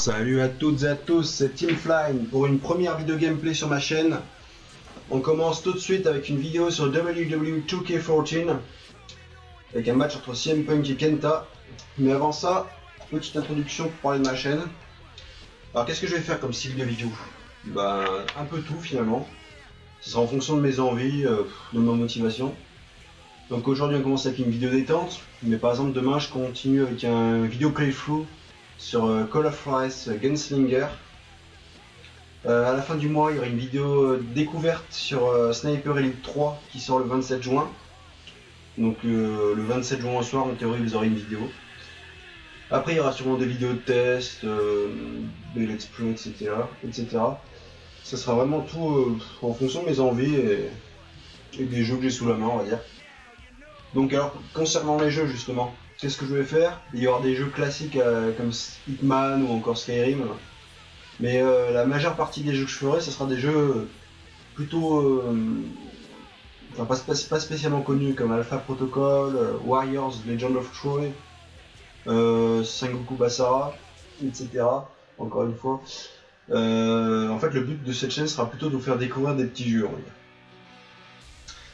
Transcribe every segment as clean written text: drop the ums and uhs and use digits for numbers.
Salut à toutes et à tous, c'est Teamflyne pour une première vidéo gameplay sur ma chaîne. On commence tout de suite avec une vidéo sur WWE 2K14 avec un match entre CM Punk et Kenta. Mais avant ça, petite introduction pour parler de ma chaîne. Alors qu'est-ce que je vais faire comme style de vidéo? Un peu tout finalement. Ce sera en fonction de mes envies, de ma motivation. Donc aujourd'hui on commence avec une vidéo détente, mais par exemple demain je continue avec un vidéo playthrough sur Call of Juarez Gunslinger. À la fin du mois, il y aura une vidéo découverte sur Sniper Elite 3 qui sort le 27 juin. Donc le 27 juin au soir, en théorie, vous aurez une vidéo. Après, il y aura sûrement des vidéos de test, des let's play, etc. Ça sera vraiment tout en fonction de mes envies et des jeux que j'ai sous la main, on va dire. Donc alors, concernant les jeux justement, qu'est-ce que je vais faire? Il y aura des jeux classiques comme Hitman ou encore Skyrim. Mais la majeure partie des jeux que je ferai, ce sera des jeux plutôt pas spécialement connus comme Alpha Protocol, Warriors, Legend of Troy, Sengoku Basara, etc. Encore une fois. En fait, le but de cette chaîne sera plutôt de vous faire découvrir des petits jeux, on va dire.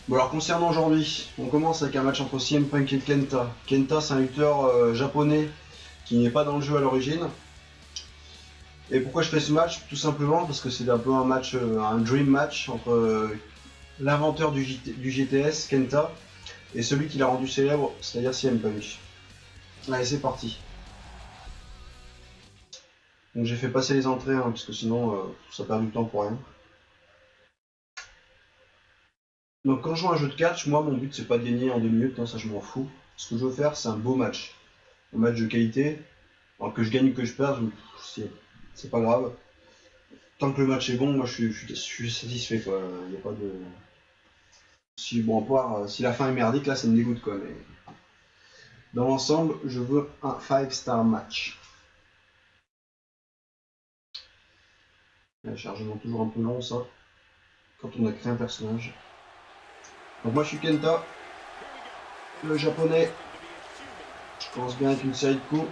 Bon alors concernant aujourd'hui, on commence avec un match entre CM Punk et Kenta. Kenta, c'est un lutteur japonais qui n'est pas dans le jeu à l'origine. Et pourquoi je fais ce match? Tout simplement parce que c'est un peu un match, un dream match entre l'inventeur du GTS, Kenta, et celui qui l'a rendu célèbre, c'est-à-dire CM Punk. Allez, c'est parti. Donc j'ai fait passer les entrées, hein, parce que sinon ça perd du temps pour rien. Donc quand je joue à un jeu de catch, moi mon but c'est pas de gagner en 2 minutes, hein, ça je m'en fous. Ce que je veux faire c'est un beau match. Un match de qualité. Alors que je gagne ou que je perde, c'est pas grave. Tant que le match est bon, moi je suis satisfait quoi. Y a pas de. Si si la fin est merdique là ça me dégoûte quoi, mais dans l'ensemble je veux un 5-star match. Le chargement toujours un peu long ça, quand on a créé un personnage. Donc moi je suis Kenta, le japonais. Je commence bien avec une série de coups.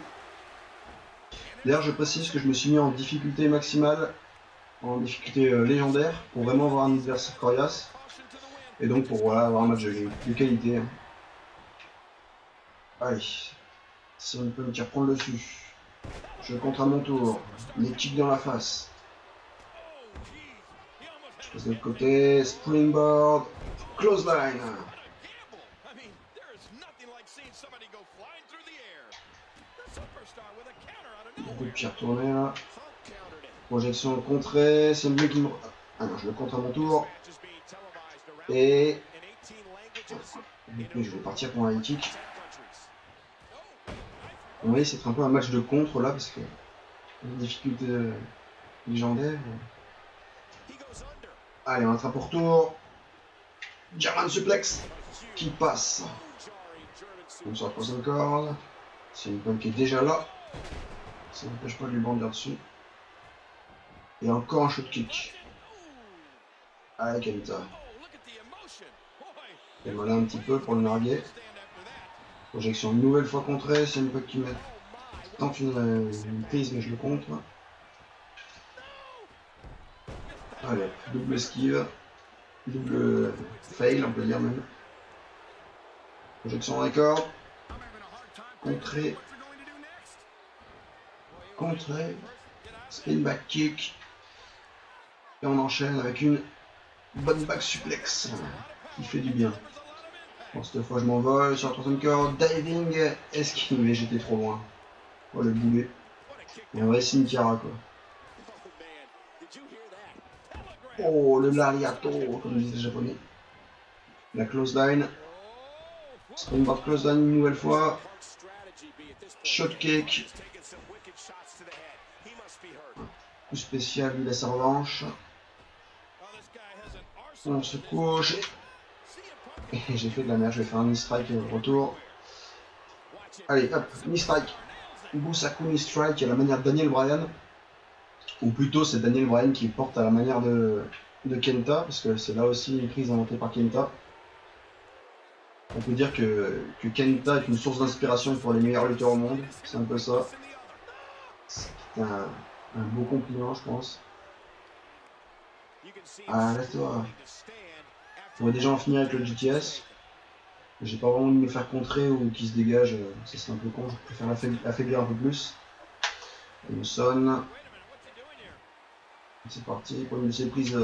D'ailleurs je précise que je me suis mis en difficulté maximale, en difficulté légendaire, pour vraiment avoir un adversaire coriace. Et donc pour voilà, avoir un match de qualité. Hein. Allez, si on peut me tirer prendre le dessus. Je contre à mon tour. Les kicks dans la face. Je passe de l'autre côté. Springboard. Close line. Beaucoup de pieds retournés là. Projection contrée. C'est lui qui me. Ah non, je le contre à mon tour. Et. Je vais partir pour un high kick. Vous voyez, c'est un peu un match de contre là parce que. Une difficulté légendaire. Allez, on attrape pour tour. German suplex qui passe. On sort la troisième corde. C'est une pointe qui est déjà là. Ça n'empêche pas de lui bondir dessus. Et encore un shot kick. Allez, Kenta. Il est malin un petit peu pour le narguer. Projection une nouvelle fois contrée. C'est une pointe qui met. Tente une prise, mais je le contre. Allez, double esquive. Double fail, on peut dire même. Projection record. Contré. Contré. Spin back kick. Et on enchaîne avec une bonne back suplex qui fait du bien. Bon, cette fois je m'envole sur la troisième corde. Diving esquive, mais j'étais trop loin. Oh le boulet. Et un vrai cimetière quoi. Oh le lariato, comme disent les japonais. La close line. Springboard close line une nouvelle fois. Shot kick. Coup spécial, il a sa revanche. On se couche. Et j'ai fait de la merde, je vais faire un knee strike retour. Allez, hop, knee strike. Busaku knee strike à la manière de Daniel Bryan. Ou plutôt c'est Daniel Bryan qui porte à la manière de Kenta, parce que c'est là aussi une prise inventée par Kenta. On peut dire que Kenta est une source d'inspiration pour les meilleurs lutteurs au monde, c'est un peu ça. C'est Un beau compliment, je pense. Ah, laisse-toi. On va déjà en finir avec le GTS. J'ai pas vraiment envie de me faire contrer ou qu'il se dégage. Ça serait un peu con. Je préfère affaiblir un peu plus. Il sonne. C'est parti pour une de ces prises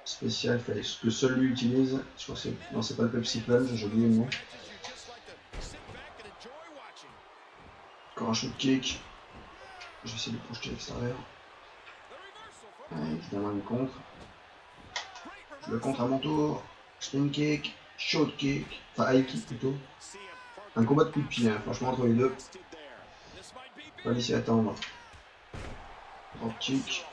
spéciales que seul lui utilise. Je crois que c'est. Non, c'est pas le Pepsi Plunge, j'ai oublié le nom. Encore un shoot kick. Je vais essayer de projeter à l'extérieur. Évidemment une contre. Je le contre à mon tour. Spin kick, short kick, enfin high kick plutôt. Un combat de coup de pied, hein, franchement entre les deux. Pas laisser attendre. Drop kick.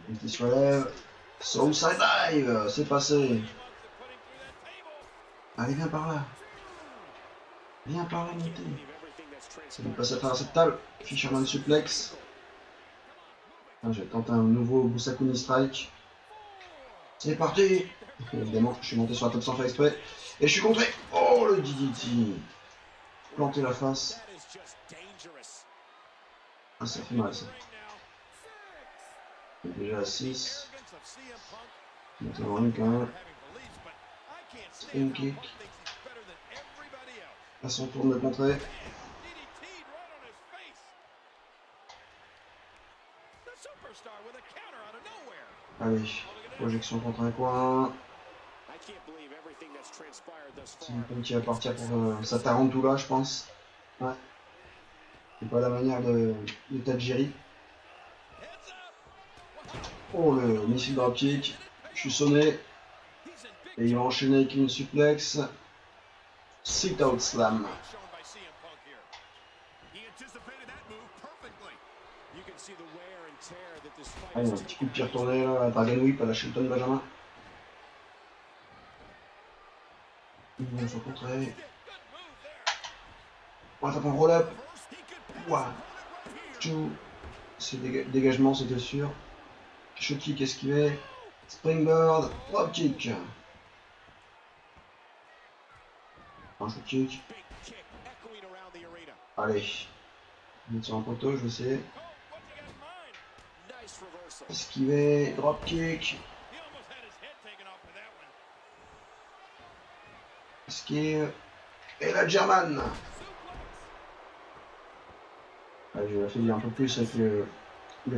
Il qui se relève. Suicide dive, c'est passé. Allez, viens par là. Viens par là, monter. Ça lui passe à travers cette table. Fisherman suplex. Ah, je vais tenter un nouveau Busakuni strike. C'est parti. Évidemment, je suis monté sur la top sans faire exprès. Et je suis contré. Oh, le DDT. Planter la face. Ah, ça fait mal, ça. Il est déjà à 6. Monter en ring quand même. Spin kick. À son tour de contrer. Allez, projection contre un coin. C'est un peu qui va partir pour sa tarantula, je pense. Ouais. C'est pas la manière de Tajiri. Oh, le missile dropkick. Je suis sonné. Et il va enchaîner avec une suplex. Sit out slam. Allez, un petit coup de pied retourné là, à Dragon Whip à la Shelton Benjamin. Il faut contrer. On va taper un roll-up. One, two. C'est dégagement, c'était sûr. Shot kick esquivé. Springboard. Drop kick. Un shot kick. Allez. Je vais sur un poteau, je vais essayer. Esquivé, drop kick. Esquive. Et la German. Allez, je vais affaiblir un peu plus avec le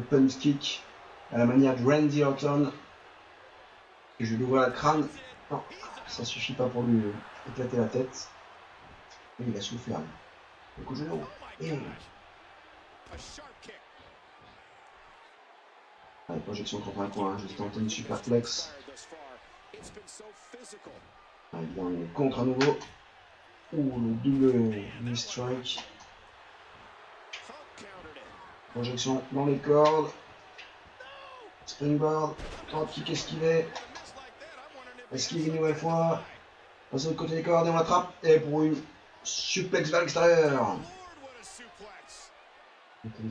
punch kick à la manière de Randy Orton. Et je vais lui ouvrir le crâne. Non, ça suffit pas pour lui éclater la tête. Et il a souffert. Le coup de genou. Et... Allez, projection contre un coin, je vais tenter une superplex. Allez, bien, une contre à nouveau. Ouh, le double knee strike. Projection dans les cordes. Springboard. Drop kick esquivé. Esquive une nouvelle fois. Passe de l'autre côté des cordes et on l'attrape. Et pour une suplex vers l'extérieur.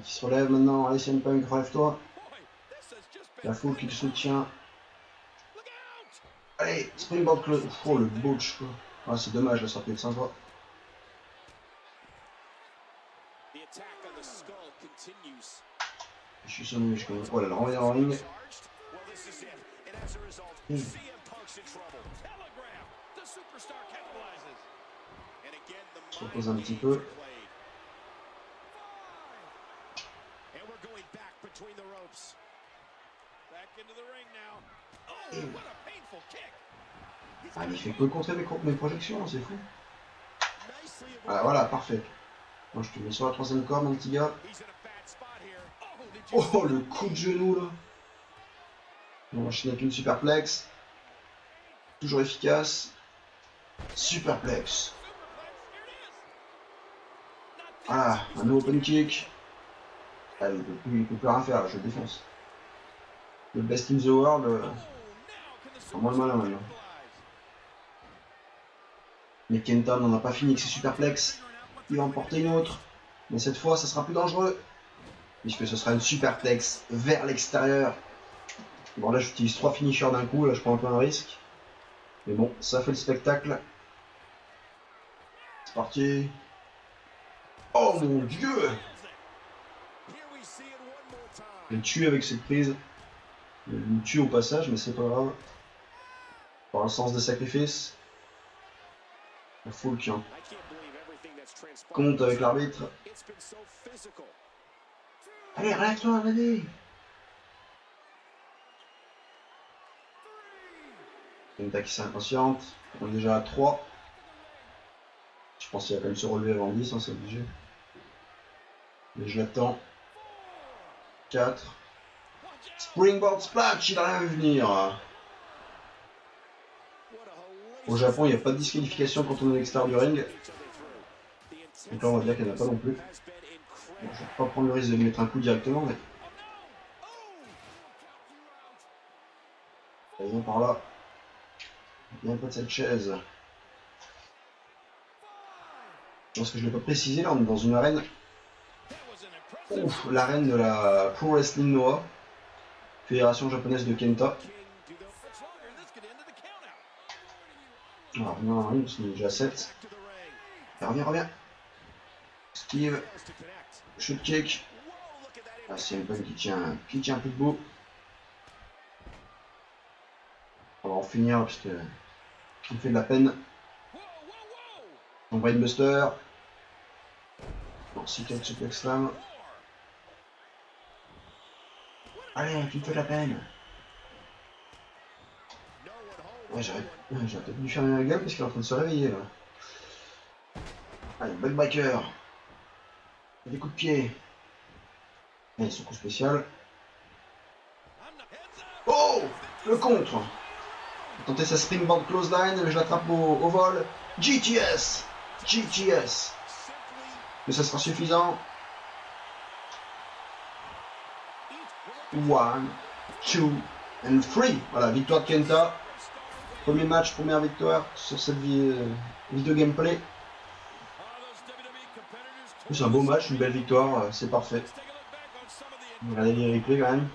Qui se relève maintenant. Allez, CM Punk, relève-toi. La foule qui le soutient. Allez, springboard close. Oh, le botch quoi. Ah, c'est dommage, là, ça peut être sympa. Je suis sonné, je connais. Oh là là, on est en ring. Je repose un petit peu. Ah, il fait que contrer mes projections, c'est fou. Ah, voilà, parfait. Moi, je te mets sur la troisième corde, mon petit gars. Oh, le coup de genou, là. On va enchaîner avec une superplex. Toujours efficace. Superplex. Voilà, un nouveau open kick. Ah, il peut plus rien faire, là, je le défonce. Le best in the world. C'est moins le malin maintenant. Mais Kenta n'en a pas fini avec ses superplex. Il va en porter une autre. Mais cette fois, ça sera plus dangereux. Puisque ce sera une superplex vers l'extérieur. Bon là j'utilise 3 finishers d'un coup, là je prends un peu un risque. Mais bon, ça fait le spectacle. C'est parti. Oh mon dieu! Je l'ai tué avec cette prise. Il me tue au passage, mais c'est pas grave. Par un sens de sacrifice. La foule qui en compte avec l'arbitre. Allez, arrête-toi, allez! Kenta qui s'impatiente. On est déjà à 3. Je pense qu'il va quand même se relever avant 10, hein, c'est obligé. Mais je l'attends. 4. Springboard Splash, il a rien vu venir. Au Japon, il n'y a pas de disqualification quand on est à l'extérieur du ring. Donc là, on va dire qu'il n'y en a pas non plus. Bon, je vais pas prendre le risque de lui mettre un coup directement, mais... Viens par là. Viens pas de cette chaise. Je pense que je ne l'ai pas précisé, là, on est dans une arène. Ouf, l'arène de la Pro Wrestling Noah. Fédération japonaise de Kenta. Alors, reviens dans la ring, parce qu'il est déjà 7. Reviens. Steve. Shoot kick. Ah, c'est un peu qui tient un peu debout. On va en finir parce que il fait de la peine. On brainbuster. Bon, si quelques suplex slam. Allez, tu me fais de la peine. Ouais, j'aurais peut-être dû fermer la gueule parce qu'il est en train de se réveiller là. Allez, backbreaker. Des coups de pied. Allez, son coup spécial. Oh, le contre. Tenter sa springboard clothesline, mais je l'attrape au vol. GTS. Mais ça sera suffisant. 1, 2 and 3. Voilà, victoire de Kenta. Premier match, première victoire sur cette vidéo gameplay. C'est un beau match, une belle victoire, c'est parfait. Regardez les replays quand même.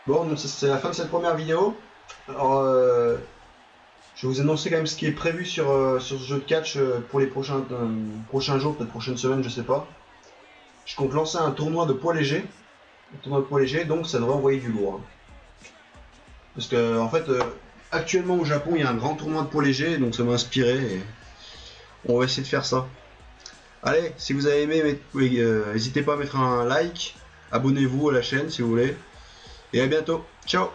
Bon, donc c'est la fin de cette première vidéo. Alors, je vais vous annoncer quand même ce qui est prévu sur ce jeu de catch pour les prochains jours, peut-être prochaines semaines, je sais pas. Je compte lancer un tournoi de poids léger. Donc ça devrait envoyer du lourd. Parce que, en fait, actuellement au Japon, il y a un grand tournoi de poids léger, donc ça m'a inspiré. Et on va essayer de faire ça. Allez, si vous avez aimé, n'hésitez pas à mettre un like. Abonnez-vous à la chaîne si vous voulez. Et à bientôt. Ciao!